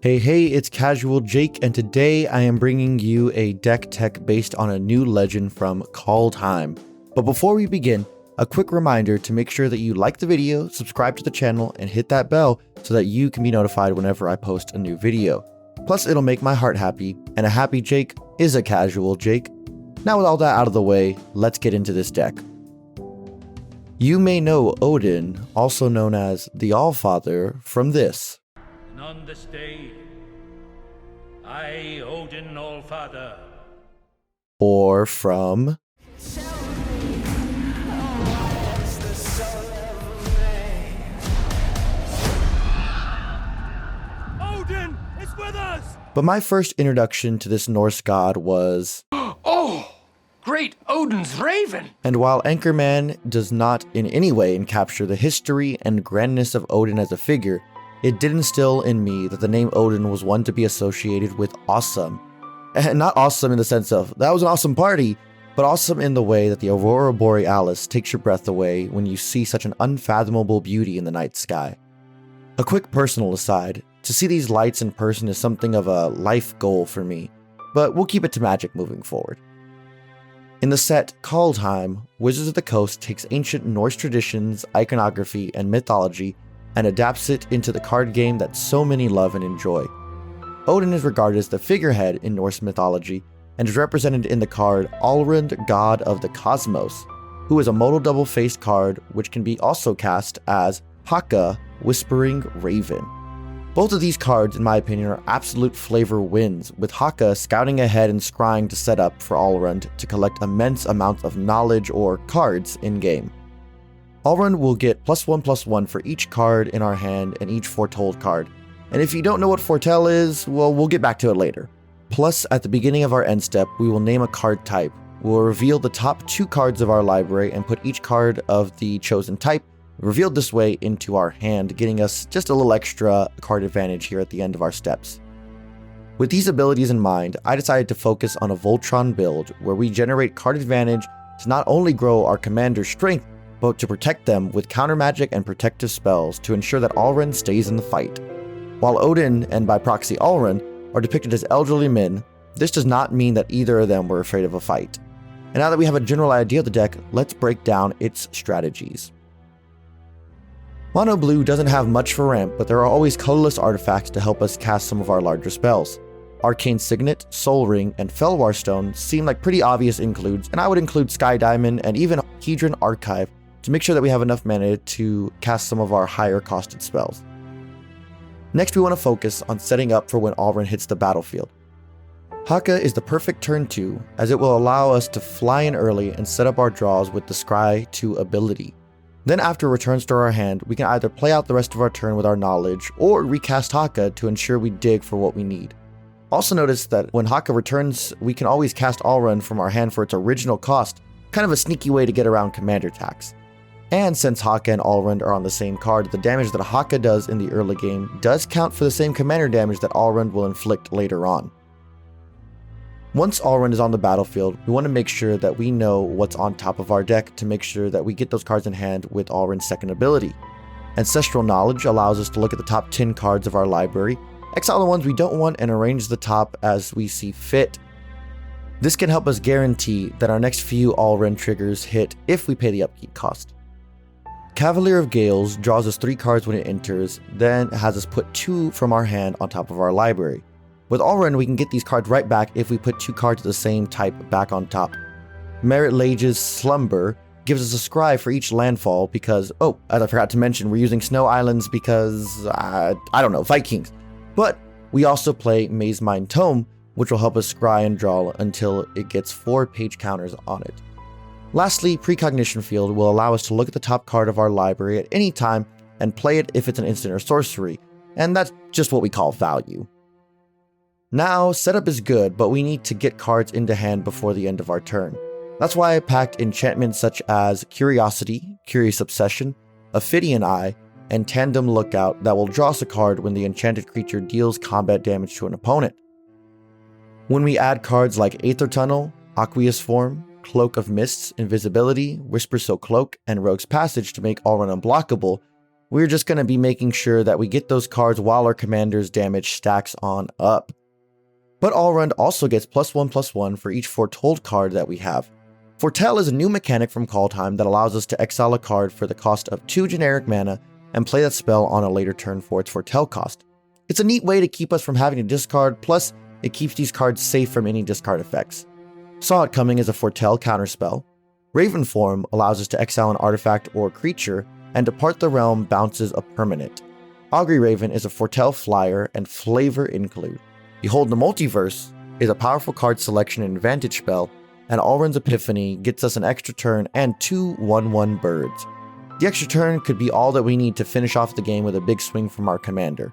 Hey, it's Casual Jake, and today I am bringing you a deck tech based on a new legend from Kaldheim. But before we begin, a quick reminder to make sure that you like the video, subscribe to the channel, and hit that bell so that you can be notified whenever I post a new video. Plus, it'll make my heart happy, and a happy Jake is a casual Jake. Now with all that out of the way, let's get into this deck. You may know Odin, also known as the Allfather, from this. And on this day, I, Odin Allfather, Or from Odin is with us! But my first introduction to this Norse god was... Oh! Great Odin's Raven! And while Anchorman does not in any way encapture the history and grandness of Odin as a figure, it did instill in me that the name Odin was one to be associated with awesome. And not awesome in the sense of, that was an awesome party, but awesome in the way that the Aurora Borealis takes your breath away when you see such an unfathomable beauty in the night sky. A quick personal aside, to see these lights in person is something of a life goal for me, but we'll keep it to magic moving forward. In the set Kaldheim, Wizards of the Coast takes ancient Norse traditions, iconography, and mythology and adapts it into the card game that so many love and enjoy. Odin is regarded as the figurehead in Norse mythology and is represented in the card Alrund, God of the Cosmos, who is a modal double-faced card which can be also cast as Haka, Whispering Raven. Both of these cards, in my opinion, are absolute flavor wins, with Haka scouting ahead and scrying to set up for Alrund to collect immense amounts of knowledge or cards in-game. Alrund will get +1/+1 for each card in our hand and each foretold card, and if you don't know what foretell is, well, we'll get back to it later. Plus, at the beginning of our end step, we will name a card type. We'll reveal the top 2 cards of our library and put each card of the chosen type revealed this way into our hand, getting us just a little extra card advantage here at the end of our steps. With these abilities in mind, I decided to focus on a Voltron build where we generate card advantage to not only grow our commander's strength, but to protect them with counter magic and protective spells to ensure that Alrund stays in the fight. While Odin, and by proxy Alrund, are depicted as elderly men, this does not mean that either of them were afraid of a fight. And now that we have a general idea of the deck, let's break down its strategies. Mono Blue doesn't have much for ramp, but there are always colorless artifacts to help us cast some of our larger spells. Arcane Signet, Soul Ring, and Fellwar Stone seem like pretty obvious includes, and I would include Sky Diamond and even Hedron Archive to make sure that we have enough mana to cast some of our higher costed spells. Next, we want to focus on setting up for when Alrund hits the battlefield. Haka is the perfect turn 2, as it will allow us to fly in early and set up our draws with the Scry 2 ability. Then after it returns to our hand, we can either play out the rest of our turn with our knowledge, or recast Haka to ensure we dig for what we need. Also notice that when Haka returns, we can always cast Alrund from our hand for its original cost, kind of a sneaky way to get around commander tax. And since Haka and Alrund are on the same card, the damage that Haka does in the early game does count for the same commander damage that Alrund will inflict later on. Once Alrund is on the battlefield, we want to make sure that we know what's on top of our deck to make sure that we get those cards in hand with Alrund's second ability. Ancestral Knowledge allows us to look at the top 10 cards of our library, exile the ones we don't want, and arrange the top as we see fit. This can help us guarantee that our next few Alrund triggers hit if we pay the upkeep cost. Cavalier of Gales draws us 3 cards when it enters, then has us put 2 from our hand on top of our library. With Alrund, we can get these cards right back if we put 2 cards of the same type back on top. Merit Lage's Slumber gives us a scry for each landfall because, oh, as I forgot to mention, we're using Snow Islands because, I don't know, Vikings. But we also play Maze Mine Tome, which will help us scry and draw until it gets 4 page counters on it. Lastly, Precognition Field will allow us to look at the top card of our library at any time and play it if it's an instant or sorcery, and that's just what we call value. Now, setup is good, but we need to get cards into hand before the end of our turn. That's why I packed enchantments such as Curiosity, Curious Obsession, Ophidian Eye, and Tandem Lookout that will draw us a card when the enchanted creature deals combat damage to an opponent. When we add cards like Aether Tunnel, Aqueous Form, Cloak of Mists, Invisibility, Whisper So Cloak, and Rogue's Passage to make Alrund unblockable, We're just going to be making sure that we get those cards while our commander's damage stacks on up. But Alrund also gets +1/+1 for each foretold card that we have. Foretell is a new mechanic from Kaldheim that allows us to exile a card for the cost of 2 generic mana and play that spell on a later turn for its foretell cost. It's a neat way to keep us from having to discard, plus it keeps these cards safe from any discard effects. Saw It Coming is a foretell counterspell. Raven Form allows us to exile an artifact or creature, and Depart the Realm bounces a permanent. Augury Raven is a foretell flyer and flavor include. Behold the Multiverse is a powerful card selection and advantage spell, and Alrund's Epiphany gets us an extra turn and 2 1/1 birds. The extra turn could be all that we need to finish off the game with a big swing from our commander.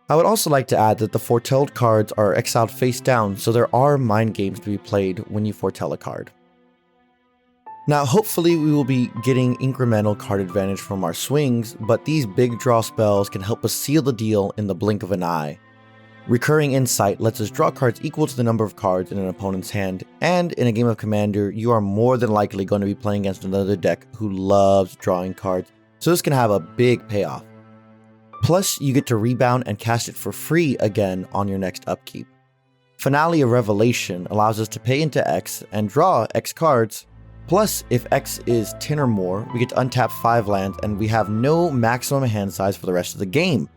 I would also like to add that the foretold cards are exiled face down, so there are mind games to be played when you foretell a card. Now hopefully we will be getting incremental card advantage from our swings, but these big draw spells can help us seal the deal in the blink of an eye. Recurring Insight lets us draw cards equal to the number of cards in an opponent's hand, and in a game of Commander, you are more than likely going to be playing against another deck who loves drawing cards, so this can have a big payoff. Plus, you get to rebound and cast it for free again on your next upkeep. Finale of Revelation allows us to pay into X and draw X cards. Plus, if X is 10 or more, we get to untap 5 lands and we have no maximum hand size for the rest of the game.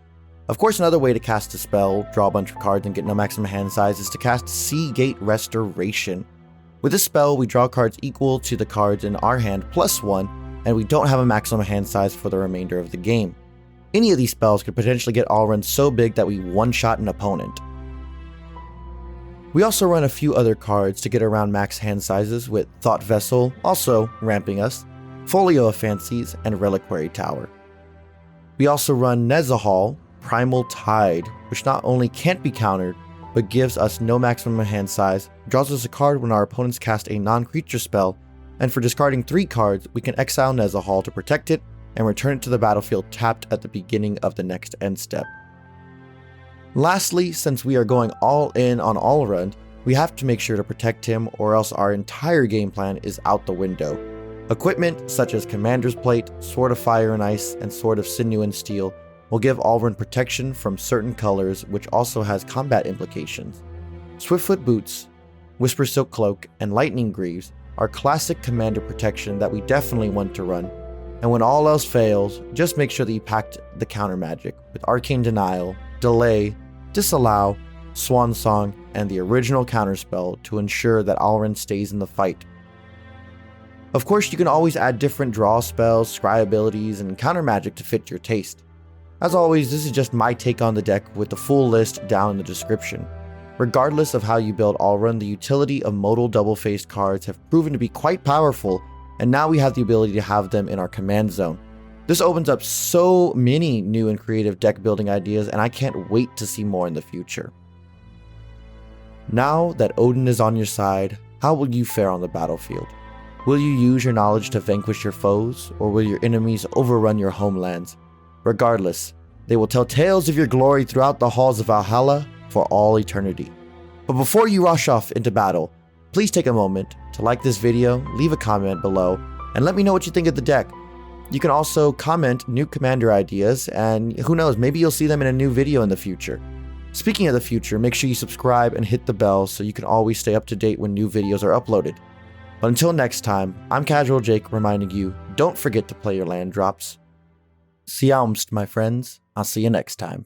Of course, another way to cast a spell, draw a bunch of cards, and get no maximum hand size is to cast Seagate Restoration. With this spell, we draw cards equal to the cards in our hand +1, and we don't have a maximum hand size for the remainder of the game. Any of these spells could potentially get Alrund so big that we one-shot an opponent. We also run a few other cards to get around max hand sizes with Thought Vessel, also ramping us, Folio of Fancies, and Reliquary Tower. We also run Nezahal, Primal Tide, which not only can't be countered, but gives us no maximum hand size, draws us a card when our opponents cast a non-creature spell, and for discarding 3 cards, we can exile Nezahal to protect it and return it to the battlefield tapped at the beginning of the next end step. Lastly, since we are going all in on Alrund, we have to make sure to protect him or else our entire game plan is out the window. Equipment such as Commander's Plate, Sword of Fire and Ice, and Sword of Sinew and Steel will give Alrund protection from certain colors, which also has combat implications. Swiftfoot Boots, Whisper Silk Cloak, and Lightning Greaves are classic commander protection that we definitely want to run, and when all else fails, just make sure that you packed the counter magic with Arcane Denial, Delay, Disallow, Swan Song, and the original counterspell to ensure that Alrund stays in the fight. Of course, you can always add different draw spells, scry abilities, and counter magic to fit your taste. As always, this is just my take on the deck with the full list down in the description. Regardless of how you build Alrund, the utility of modal double-faced cards have proven to be quite powerful, and now we have the ability to have them in our command zone. This opens up so many new and creative deck building ideas, and I can't wait to see more in the future. Now that Odin is on your side, how will you fare on the battlefield? Will you use your knowledge to vanquish your foes, or will your enemies overrun your homelands? Regardless, they will tell tales of your glory throughout the halls of Valhalla for all eternity. But before you rush off into battle, please take a moment to like this video, leave a comment below, and let me know what you think of the deck. You can also comment new commander ideas, and who knows, maybe you'll see them in a new video in the future. Speaking of the future, make sure you subscribe and hit the bell so you can always stay up to date when new videos are uploaded. But until next time, I'm Casual Jake reminding you, don't forget to play your land drops. Siaumst, my friends. I'll see you next time.